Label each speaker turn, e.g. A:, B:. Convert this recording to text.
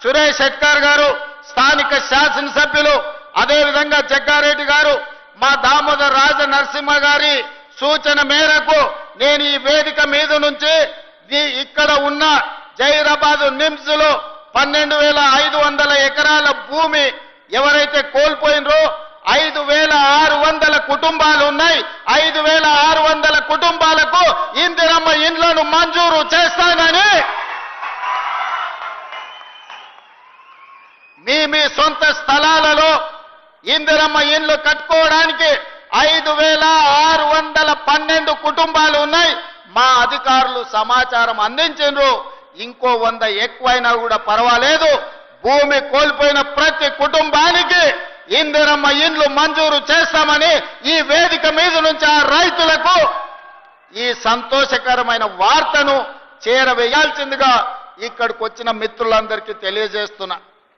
A: సురేష్ శెట్కర్ గారు, స్థానిక శాసనసభ్యులు, అదేవిధంగా జగ్గారెడ్డి గారు, మా దామోదర్ రాజ నరసింహ గారి సూచన మేరకు నేను ఈ వేదిక మీద నుంచి ఇక్కడ ఉన్న జైరాబాద్ నిమ్స్ లో 12,500 ఎకరాల భూమి ఎవరైతే కోల్పోయినరో 5,600 కుటుంబాలు ఉన్నాయి. 5,600 కుటుంబాలకు ఇందిరమ్మ ఇండ్లను మంజూరు చేస్తానని మీ సొంత స్థలాలలో ఇందిరమ్మ ఇండ్లు కట్టుకోవడానికి 5,612 కుటుంబాలు ఉన్నాయి. మా అధికారులు సమాచారం అందించారు. ఇంకో 100 ఎక్కువైనా కూడా పర్వాలేదు. భూమి కోల్పోయిన ప్రతి కుటుంబానికి ఇందిరమ్మ ఇండ్లు మంజూరు చేస్తామని ఈ వేదిక మీద నుంచి ఆ రైతులకు ఈ సంతోషకరమైన వార్తను చేరవేయాల్సిందిగా ఇక్కడికి వచ్చిన మిత్రులందరికీ తెలియజేస్తున్నా.